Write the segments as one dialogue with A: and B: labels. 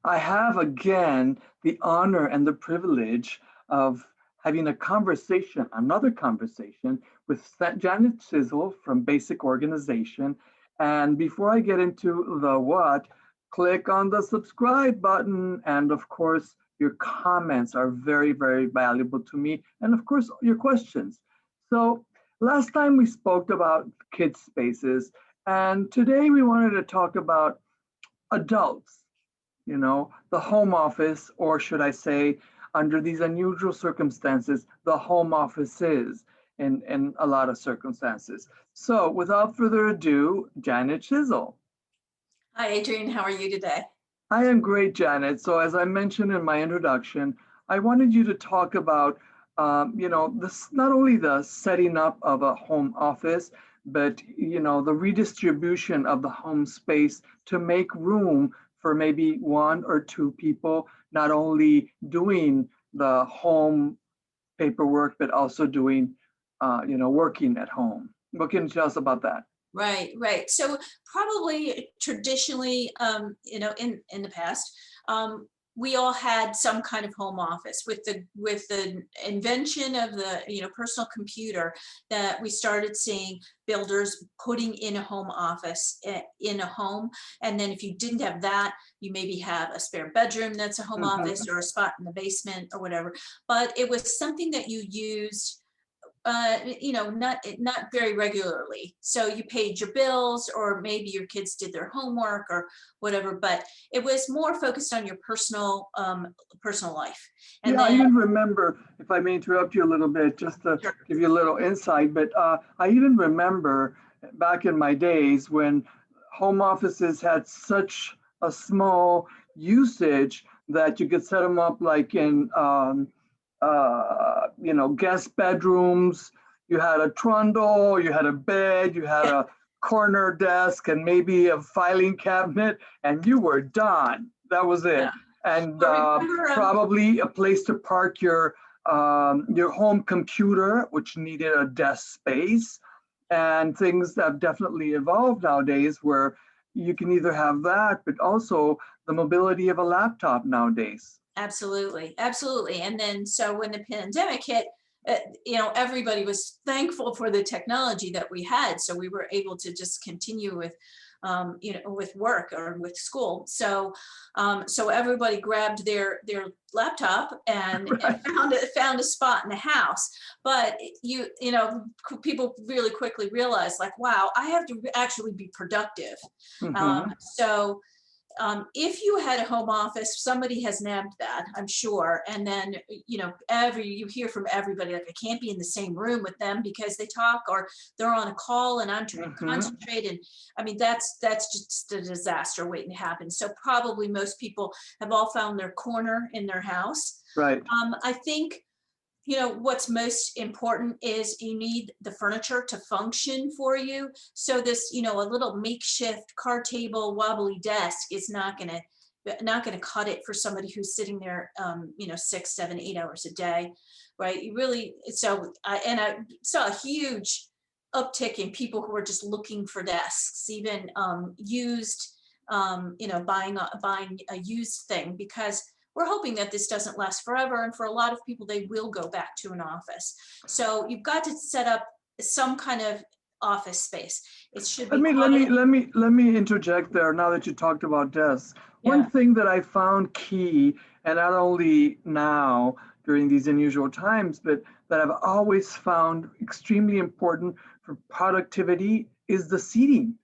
A: I have again the honor and the privilege of having another conversation with Janet Schiesl from Basic Organization. And before I get into the what, click on the subscribe button. And of course, your comments are very, very valuable to me. And of course, your questions. So last time we spoke about kids spaces, and today we wanted to talk about adults, the home office, or should I say, under these unusual circumstances, the home office is in a lot of circumstances. So without further ado, Janet Schiesl.
B: Hi, Adrian. How are you today?
A: I am great, Janet. So as I mentioned in my introduction, I wanted you to talk about, this not only the setting up of a home office, but the redistribution of the home space to make room for maybe one or two people, not only doing the home paperwork, but also doing, working at home. What can you tell us about that?
B: Right, right. So probably traditionally, in the past, we all had some kind of home office with the invention of the personal computer that we started seeing builders putting in a home office in a home. And then if you didn't have that, you maybe have a spare bedroom that's a home office or a spot in the basement or whatever. But it was something that you used not very regularly. So you paid your bills, or maybe your kids did their homework or whatever, but it was more focused on your personal life. And
A: Yeah, I
B: then
A: even remember, if I may interrupt you a little bit, just to
B: sure.
A: give you a little insight, but I even remember back in my days when home offices had such a small usage that you could set them up like in guest bedrooms. You had a trundle, you had a bed, you had
B: Yeah,
A: a corner desk, and maybe a filing cabinet, and you were done. That was
B: yeah.
A: it. And
B: But remember,
A: probably a place to park your home computer, which needed a desk space, and things that have definitely evolved nowadays, where you can either have that, but also the mobility of a laptop nowadays.
B: absolutely, absolutely. And then so when the pandemic hit, everybody was thankful for the technology that we had, so we were able to just continue with work or with school. So everybody grabbed their laptop and
A: Right.
B: found a spot in the house. But people really quickly realized, like, wow, I have to actually be productive.
A: Hmm.
B: If you had a home office, somebody has nabbed that, I'm sure. And then, you hear from everybody, like, I can't be in the same room with them because they talk or they're on a call and I'm trying to
A: Hmm.
B: concentrate. And I mean, that's just a disaster waiting to happen. So probably most people have all found their corner in their house.
A: Right.
B: I think what's most important is you need the furniture to function for you. So this, a little makeshift card table, wobbly desk is not going to cut it for somebody who's sitting there, 6, 7, 8 hours a day, right? You really, I saw a huge uptick in people who are just looking for desks, even used, buying a used thing, because we're hoping that this doesn't last forever. And for a lot of people, they will go back to an office. So you've got to set up some kind of office space. It should
A: Let
B: be
A: me let me
B: quiet.
A: let me let me interject there now that you talked about desks. One
B: Yeah.
A: thing that I found key, and not only now during these unusual times, but that I've always found extremely important for productivity is the seating.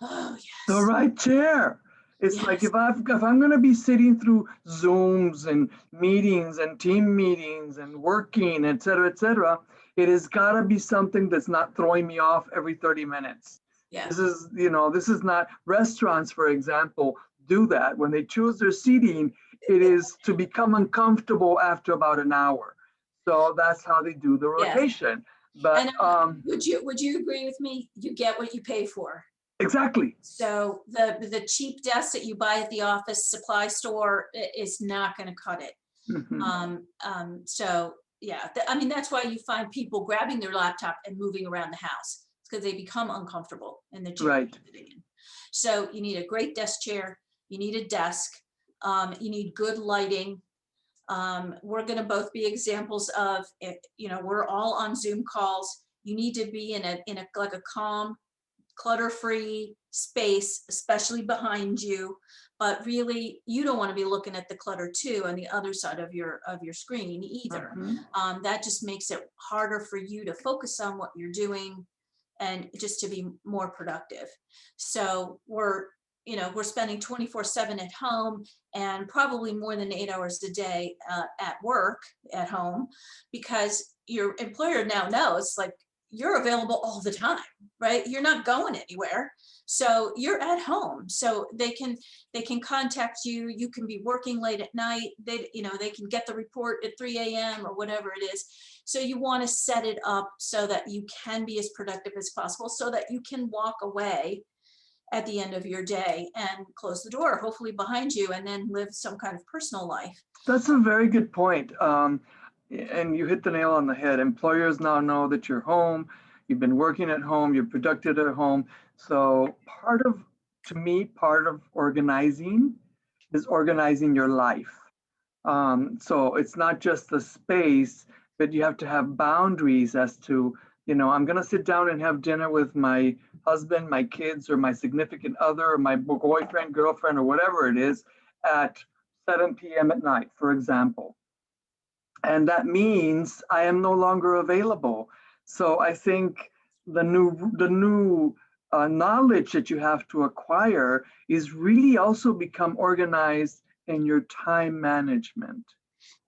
B: Oh,
A: The
B: yes.
A: right chair. It's like
B: Yes.
A: if I'm going to be sitting through Zooms and meetings and team meetings and working, et cetera, it has got to be something that's not throwing me off every 30 minutes.
B: Yeah.
A: This is not restaurants, for example, do that. When they choose their seating, it is to become uncomfortable after about an hour. So that's how they do the
B: Yes.
A: rotation. But
B: And would you agree with me? You get what you pay for.
A: exactly.
B: So the cheap desk that you buy at the office supply store is not going to cut it.
A: Mhm.
B: So yeah, I mean, that's why you find people grabbing their laptop and moving around the house. It's because they become uncomfortable in the chair
A: Right.
B: they're sitting in. So you need a great desk chair. You need a desk. You need good lighting. We're going to both be examples of, we're all on Zoom calls. You need to be in a like a calm, clutter-free space, especially behind you. But really, you don't want to be looking at the clutter too on the other side of your screen either. That just makes it harder for you to focus on what you're doing and just to be more productive. So we're spending 24/7 at home and probably more than 8 hours a day at work at home, because your employer now knows, like, you're available all the time, right? You're not going anywhere. So you're at home. So they can contact you. You can be working late at night. They can get the report at 3 a.m. or whatever it is. So you want to set it up so that you can be as productive as possible, so that you can walk away at the end of your day and close the door, hopefully behind you, and then live some kind of personal life.
A: That's a very good point. And you hit the nail on the head. Employers now know that you're home, you've been working at home, you're productive at home. So part of organizing is organizing your life. So it's not just the space, but you have to have boundaries as to, I'm going to sit down and have dinner with my husband, my kids, or my significant other, or my boyfriend, girlfriend, or whatever it is at 7 p.m. at night, for example. And that means I am no longer available. So I think the new knowledge that you have to acquire is really also become organized in your time management.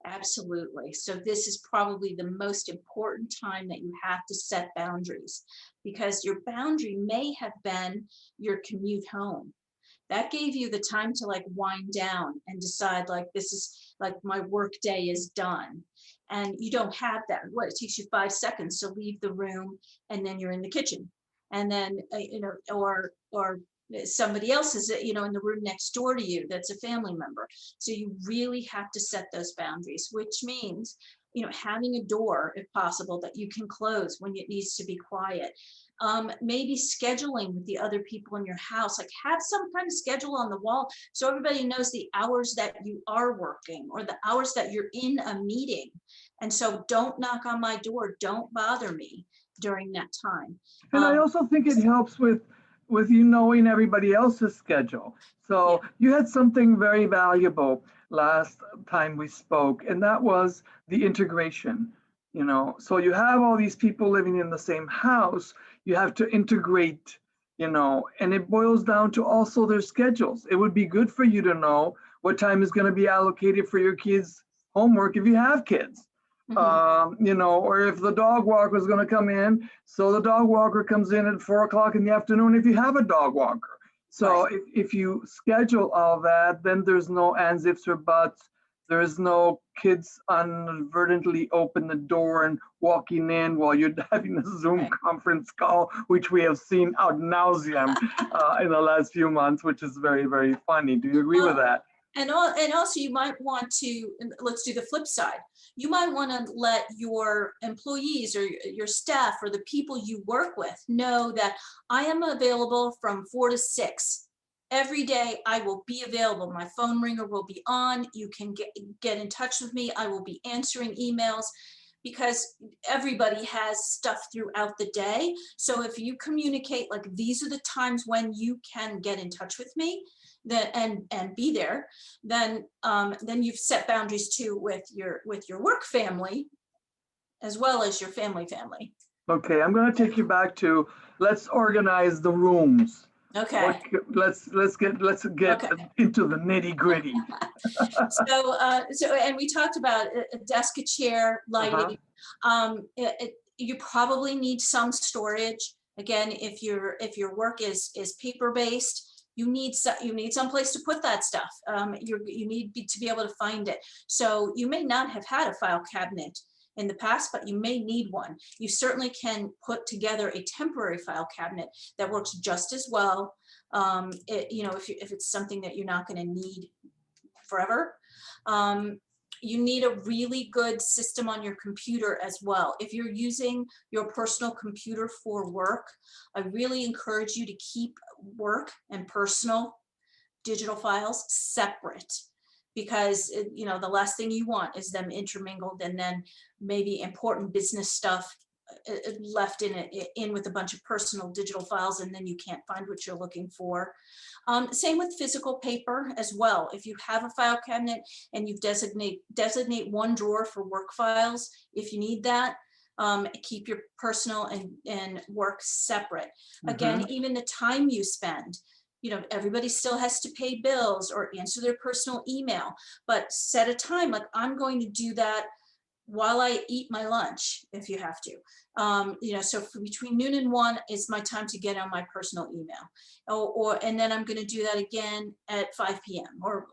B: Absolutely. So this is probably the most important time that you have to set boundaries, because your boundary may have been your commute home. That gave you the time to like wind down and decide, like, this is like my work day is done. And you don't have that. What, it takes you 5 seconds to leave the room, and then you're in the kitchen. And then, or somebody else is, in the room next door to you that's a family member. So you really have to set those boundaries, which means, having a door, if possible, that you can close when it needs to be quiet. Maybe scheduling with the other people in your house, like have some kind of schedule on the wall so everybody knows the hours that you are working or the hours that you're in a meeting. And so don't knock on my door, don't bother me during that time.
A: And I also think it helps with you knowing everybody else's schedule. So
B: Yeah.
A: You had something very valuable last time we spoke, and that was the integration. So you have all these people living in the same house, you have to integrate, and it boils down to also their schedules. It would be good for you to know what time is going to be allocated for your kids' homework if you have kids. Or if the dog walker is going to come in, so the dog walker comes in at 4 o'clock in the afternoon if you have a dog walker. So
B: Right.
A: if you schedule all that, then there's no ands, ifs, or buts. There's no kids inadvertently open the door and walking in while you're having a Zoom conference call, which we have seen ad nauseum in the last few months, which is very, very funny. Do you agree with that?
B: And also you might want to, let's do the flip side. You might want to let your employees or your staff or the people you work with know that I am available from 4 to 6. Every day I will be available. My phone ringer will be on. You can get in touch with me. I will be answering emails, because everybody has stuff throughout the day. So if you communicate, like, these are the times when you can get in touch with me, and be there, then you've set boundaries too with your work family as well as your family.
A: Okay, I'm going to take you back to, let's organize the rooms.
B: Okay.
A: Let's get
B: Okay.
A: into the nitty gritty.
B: So and we talked about a desk, a chair, lighting. You probably need some storage. Again, if your work is paper based, you need some place to put that stuff. You need to be able to find it. So you may not have had a file cabinet in the past, but you may need one. You certainly can put together a temporary file cabinet that works just as well. If it's something that you're not going to need forever. You need a really good system on your computer as well. If you're using your personal computer for work, I really encourage you to keep work and personal digital files separate. because the last thing you want is them intermingled, and then maybe important business stuff left in with a bunch of personal digital files, and then you can't find what you're looking for. Same with physical paper as well. If you have a file cabinet and you designate one drawer for work files, if you need that, keep your personal and work separate. Again, even the time you spend, everybody still has to pay bills or answer their personal email, but set a time, like I'm going to do that while I eat my lunch, if you have to. So between noon and 1 is my time to get on my personal email, and then I'm going to do that again at 5 p.m. or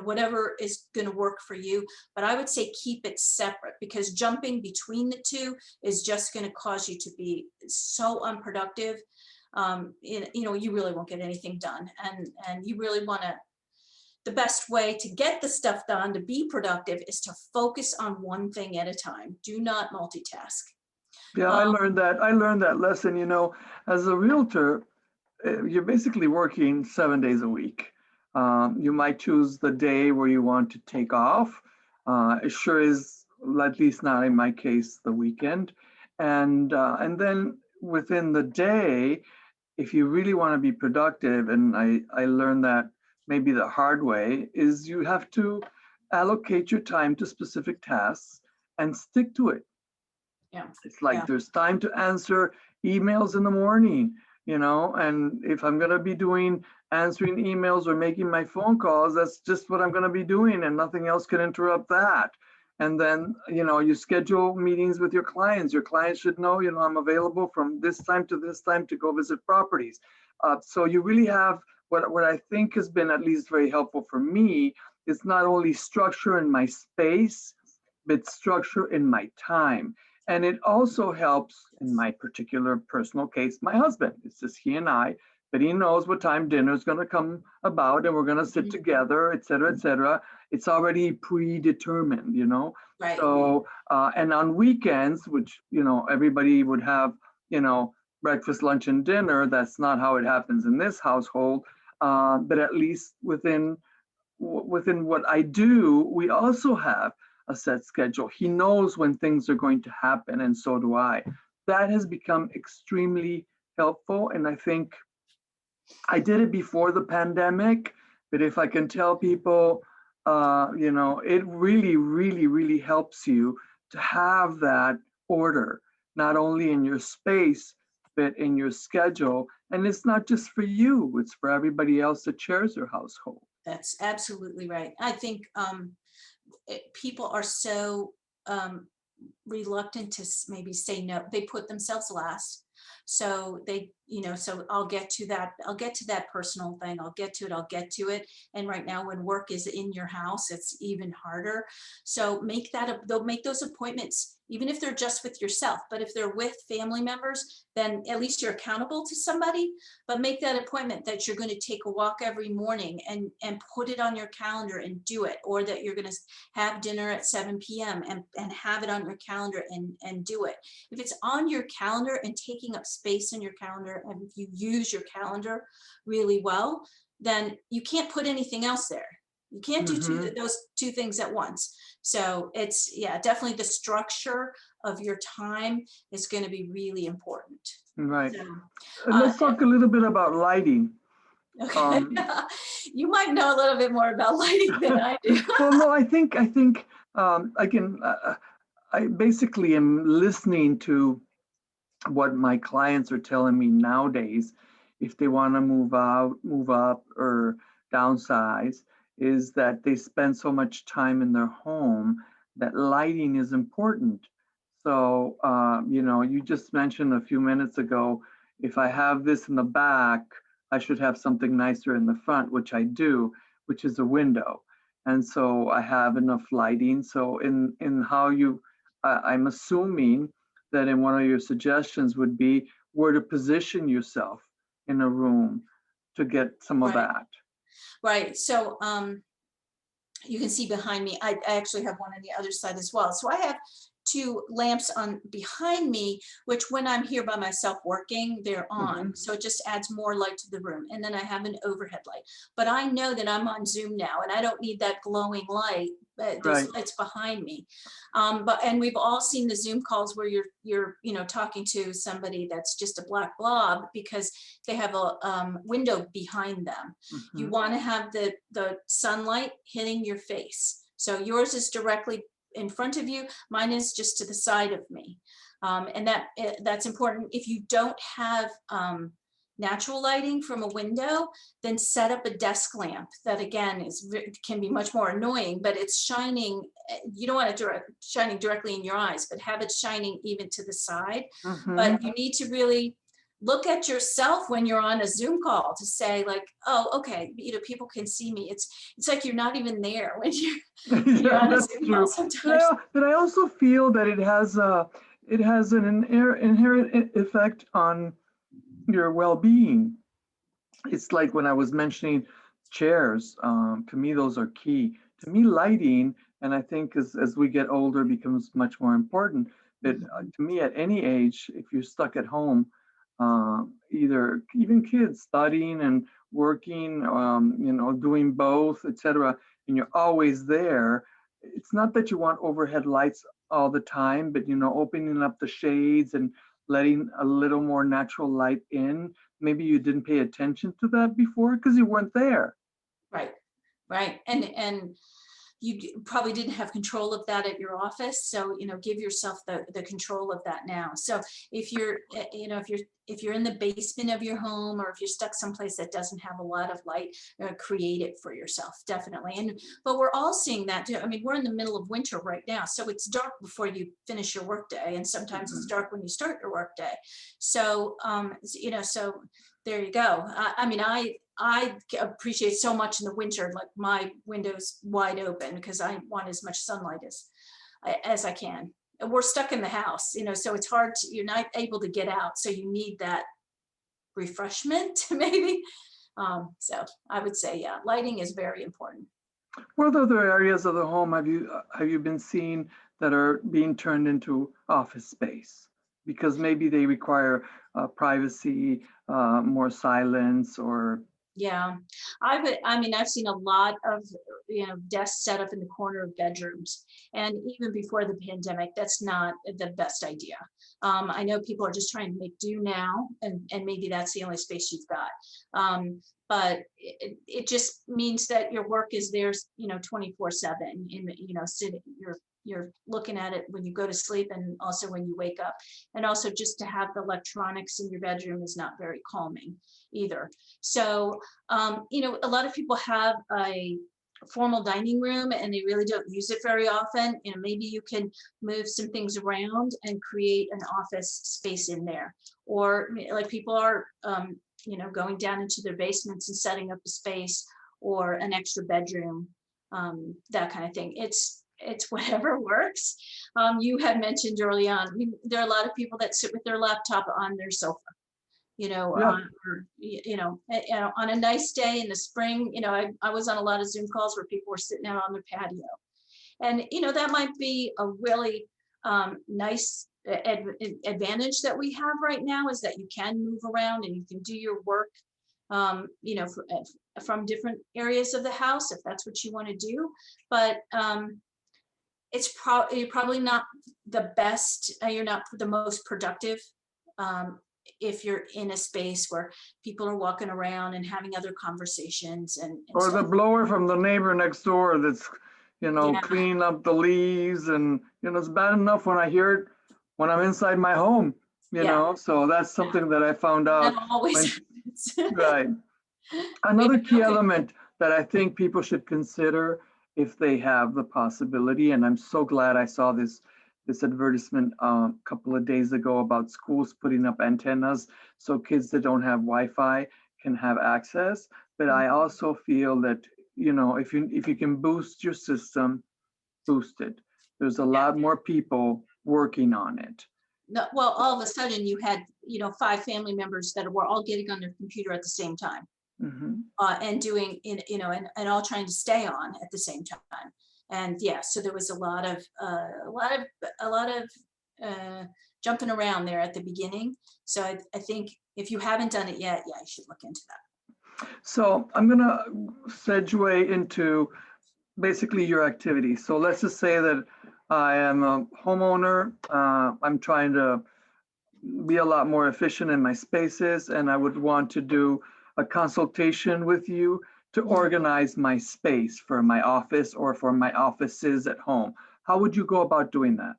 B: whatever is going to work for you. But I would say keep it separate, because jumping between the two is just going to cause you to be so unproductive. You really won't get anything done, and you really want to. The best way to get the stuff done, to be productive, is to focus on one thing at a time. Do not multitask.
A: Yeah, I learned that. I learned that lesson. As a realtor, you're basically working 7 days a week. You might choose the day where you want to take off. It sure is, at least not in my case, the weekend. And then within the day, if you really want to be productive, and I learned that maybe the hard way, is you have to allocate your time to specific tasks and stick to it.
B: Yeah.
A: It's like there's time to answer emails in the morning, and if I'm going to be answering emails or making my phone calls, that's just what I'm going to be doing, and nothing else can interrupt that. And then, you schedule meetings with your clients. Your clients should know, I'm available from this time to this time to go visit properties. So you really have what I think has been at least very helpful for me is not only structure in my space, but structure in my time. And it also helps, in my particular personal case, my husband. It's just he and I, but he knows what time dinner is going to come about, and we're going to sit together, et cetera, et cetera. It's already predetermined,
B: Right.
A: So, and on weekends, which, everybody would have, breakfast, lunch, and dinner. That's not how it happens in this household. But at least within what I do, we also have a set schedule. He knows when things are going to happen, and so do I. That has become extremely helpful, and I think I did it before the pandemic, but if I can tell people, it really, really, really helps you to have that order, not only in your space, but in your schedule. And it's not just for you, it's for everybody else that shares your household.
B: That's absolutely right. I think people are so reluctant to maybe say no. They put themselves last. So so I'll get to that personal thing. I'll get to it. And right now, when work is in your house, it's even harder. So they'll make those appointments, even if they're just with yourself. But if they're with family members, then at least you're accountable to somebody. But make that appointment that you're going to take a walk every morning, and put it on your calendar and do it, or that you're going to have dinner at 7 p.m. and have it on your calendar and do it. If it's on your calendar and taking up space in your calendar, and if you use your calendar really well, then you can't put anything else there. You can't do those two things at once. So it's, definitely the structure of your time is going to be really important.
A: Right.
B: So,
A: let's talk a little bit about lighting.
B: Okay. You might know a little bit more about lighting than I do.
A: Well, no, I think I basically am listening to what my clients are telling me nowadays, if they want to move out, move up, or downsize, is that they spend so much time in their home that lighting is important. So, you just mentioned a few minutes ago, if I have this in the back, I should have something nicer in the front, which I do, which is a window. And so I have enough lighting. So in how I'm assuming that in one of your suggestions would be where to position yourself in a room to get some of that.
B: Right. So you can see behind me, I actually have one on the other side as well. So I have two lamps on behind me, which when I'm here by myself working, they're on.
A: Mhm.
B: So it just adds more light to the room. And then I have an overhead light. But I know that I'm on Zoom now and I don't need that glowing light. Those
A: Right.
B: lights behind me, and we've all seen the Zoom calls where you're talking to somebody that's just a black blob because they have a window behind them. You
A: Mhm.
B: want to have the sunlight hitting your face. So yours is directly in front of you. Mine is just to the side of me, and that's important. If you don't have natural lighting from a window, then set up a desk lamp that again can be much more annoying, but it's shining. You don't want it shining directly in your eyes, but have it shining even to the side.
A: Mhm.
B: But you need to really look at yourself when you're on a Zoom call to say like, oh, okay, people can see me. It's like you're not even there when you're
A: Yeah,
B: on a
A: that's
B: Zoom call
A: true.
B: sometimes.
A: But I also feel that it has an inherent effect on your well-being. It's like when I was mentioning chairs, to me, those are key. To me, lighting, and I think as we get older, becomes much more important. But
B: Mhm.
A: to me, at any age, if you're stuck at home, either even kids studying and working, doing both, etc., and you're always there, it's not that you want overhead lights all the time, but opening up the shades and letting a little more natural light in. Maybe you didn't pay attention to that before because you weren't there.
B: Right, right. And you probably didn't have control of that at your office, so give yourself the control of that now. So if you're if you're in the basement of your home, or if you're stuck someplace that doesn't have a lot of light, create it for yourself, definitely. And but we're all seeing that too. I mean, we're in the middle of winter right now, so it's dark before you finish your workday, and sometimes it's
A: Mhm.
B: dark when you start your workday. So so there you go. I mean, I appreciate so much in the winter, like my windows wide open because I want as much sunlight as I can. And we're stuck in the house, so it's hard to, you're not able to get out. So you need that refreshment maybe. So I would say, yeah, lighting is very important.
A: What other areas of the home have you been seeing that are being turned into office space? Because maybe they require privacy, more silence, or
B: Yeah, I mean, I've seen a lot of, desks set up in the corner of bedrooms. And even before the pandemic, that's not the best idea. I know people are just trying to make do now, and maybe that's the only space you've got. But it just means that your work is there, 24/7, sitting, you're looking at it when you go to sleep and also when you wake up. And also just to have the electronics in your bedroom is not very calming either. So a lot of people have a formal dining room and they really don't use it very often. Maybe you can move some things around and create an office space in there. Or like people are, going down into their basements and setting up a space or an extra bedroom, that kind of thing. It's whatever works. You had mentioned early on, there are a lot of people that sit with their laptop on their sofa,
A: yeah.
B: or, on a nice day in the spring, I was on a lot of Zoom calls where people were sitting out on their patio. And, that might be a really nice advantage that we have right now, is that you can move around and you can do your work, from different areas of the house, if that's what you want to do. But you're probably not the best, you're not the most productive, um, if you're in a space where people are walking around and having other conversations and
A: Or
B: stuff.
A: the blower from the neighbor next door that's,
B: Yeah,
A: cleaning up the leaves, and, it's bad enough when I hear it when I'm inside my home,
B: yeah,
A: so that's
B: yeah.
A: something that I found
B: That
A: out
B: always
A: when,
B: happens.
A: right.
B: We have
A: Another key
B: no
A: element that I think people should consider if they have the possibility, and I'm so glad I saw this advertisement a couple of days ago about schools putting up antennas so kids that don't have Wi-Fi can have access. But I
B: control.
A: also feel that if you can boost your system, boost it. There's a lot more people working on it.
B: No, well, all of a sudden you had, five family members that were all getting on their computer at the same time,
A: Hmm.
B: and doing, and all trying to stay on at the same time. And yeah, so there was a lot of jumping around there at the beginning. So I think if you haven't done it yet, yeah, you should look into that.
A: So I'm going to segue into basically your activity. So let's just say that I am a homeowner. I'm trying to be a lot more efficient in my spaces, and I would want to do a consultation with you to organize my space for my office or for my offices at home. How would you go about doing that?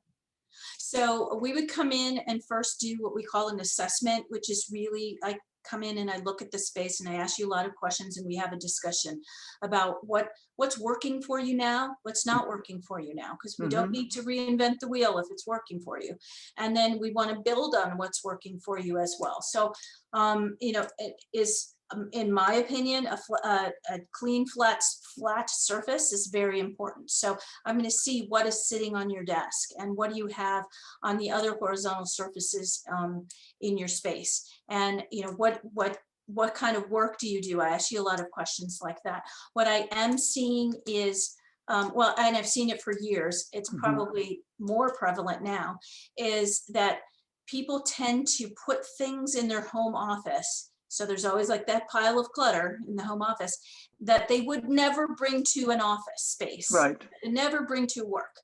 B: So we would come in and first do what we call an assessment, which is really, I come in and I look at the space and I ask you a lot of questions and we have a discussion about what's working for you now, what's not working for you now, because we don't need to reinvent the wheel if it's working for you. And then we want to build on what's working for you as well. So, you know, it is, in my opinion, a clean, flat surface is very important. So I'm going to see what is sitting on your desk and what do you have on the other horizontal surfaces in your space. And, you know, what kind of work do you do? I ask you a lot of questions like that. What I am seeing is, well, and I've seen it for years, it's probably more prevalent now, is that people tend to put things in their home office. So there's always like that pile of clutter in the home office that they would never bring to an office space,
A: Right.
B: never bring to work.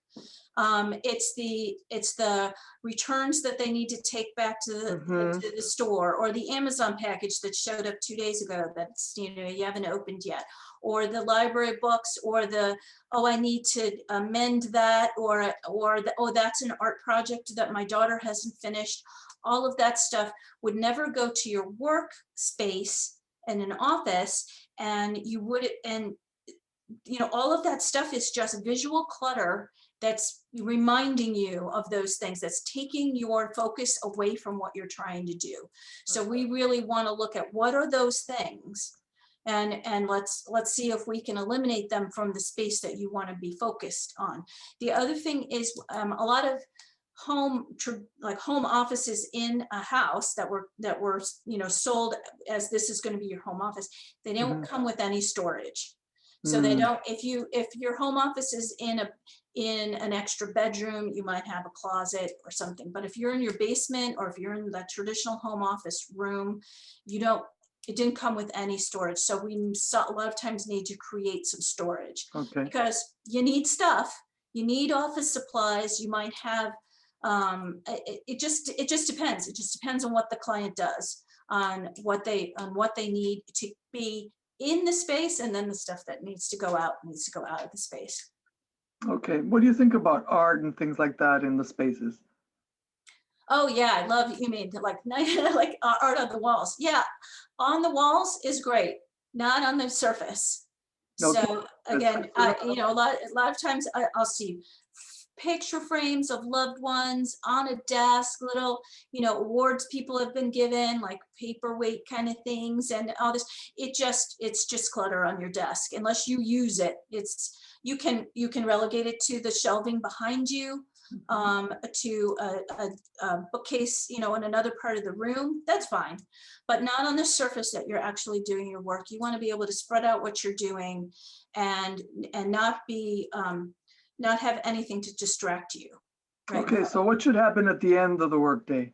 B: It's the returns that they need to take back to the store, or the Amazon package that showed up 2 days ago that's, you know, you haven't opened yet, or the library books, or the, oh, I need to amend that, or the, oh, that's an art project that my daughter hasn't finished. All of that stuff would never go to your work space in an office, and you would, and you know, all of that stuff is just visual clutter that's reminding you of those things, that's taking your focus away from what you're trying to do. So we really want to look at what are those things, and let's see if we can eliminate them from the space that you want to be focused on. The other thing is a lot of home offices in a house that were you know, sold as this is going to be your home office, they don't come with any storage. So they don't, if your home office is in an extra bedroom, you might have a closet or something. But if you're in your basement, or if you're in that traditional home office room, it didn't come with any storage. So we a lot of times need to create some storage, because you need stuff, you need office supplies, you might have, it just depends. It just depends on what the client does, on what they need to be in the space, and then the stuff that needs to go out of the space.
A: Okay, what do you think about art and things like that in the spaces?
B: Oh yeah, I love, you mean like like art on the walls. Yeah, on the walls is great, not on the surface.
A: Okay.
B: So again, you know, a lot of times I'll see picture frames of loved ones on a desk, little, you know, awards people have been given, like paperweight kind of things, and all this. It's just clutter on your desk unless you use it. You can relegate it to the shelving behind you, to a bookcase, you know, in another part of the room. That's fine, but not on the surface that you're actually doing your work. You want to be able to spread out what you're doing, and not be not have anything to distract you. Right?
A: Okay, so what should happen at the end of the workday?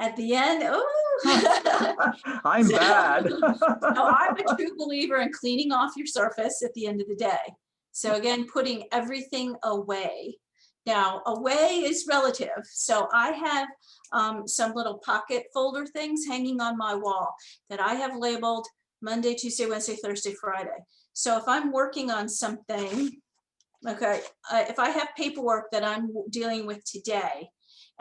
B: At the end, oh,
A: I'm bad.
B: no, I'm a true believer in cleaning off your surface at the end of the day. So again, putting everything away. Now, away is relative. So I have some little pocket folder things hanging on my wall that I have labeled Monday, Tuesday, Wednesday, Thursday, Friday. So if I'm working on something, okay, if I have paperwork that I'm dealing with today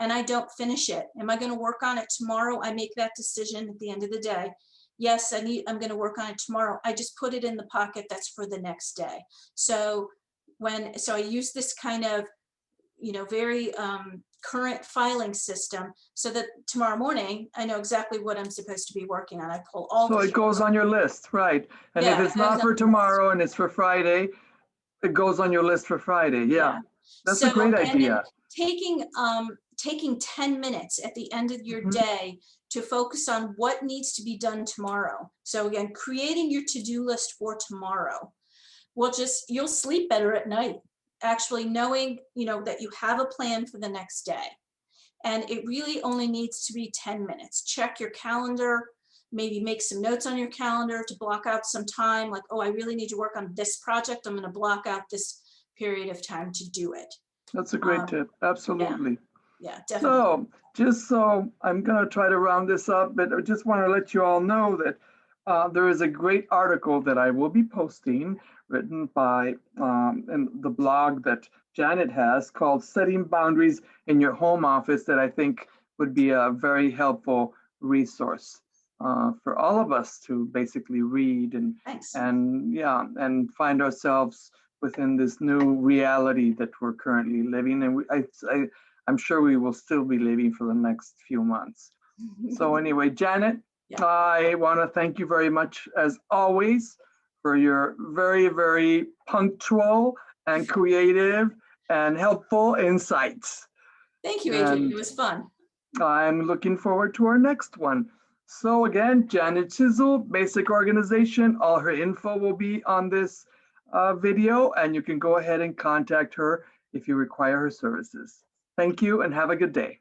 B: and I don't finish it, am I going to work on it tomorrow? I make that decision at the end of the day. Yes, I'm going to work on it tomorrow. I just put it in the pocket that's for the next day. So I use this kind of, you know, very current filing system, so that tomorrow morning I know exactly what I'm supposed to be working on. I pull all.
A: So it goes on your list, right? And
B: yeah,
A: if it's not for tomorrow and it's for Friday, it goes on your list for Friday. Yeah. That's a great idea.
B: Taking 10 minutes at the end of your day to focus on what needs to be done tomorrow. So again, creating your to-do list for tomorrow. will just, you'll sleep better at night, actually knowing, that you have a plan for the next day. And it really only needs to be 10 minutes. Check your calendar, maybe make some notes on your calendar to block out some time, like, oh, I really need to work on this project. I'm going to block out this period of time to do it.
A: That's a great tip. Absolutely.
B: Yeah, definitely.
A: So, just so I'm going to try to round this up, but I just want to let you all know that there is a great article that I will be posting, written by in the blog that Janet has, called Setting Boundaries in Your Home Office, that I think would be a very helpful resource for all of us to basically read
B: Thanks.
A: and find ourselves within this new reality that we're currently living. And I'm sure we will still be living for the next few months. So anyway, Janet,
B: Yeah.
A: I want to thank you very much, as always, for your very, very punctual and creative and helpful insights.
B: Thank you, Adrian.
A: And
B: it was fun.
A: I'm looking forward to our next one. So again, Janet Schiesl, Basic Organization. All her info will be on this video, and you can go ahead and contact her if you require her services. Thank you and have a good day.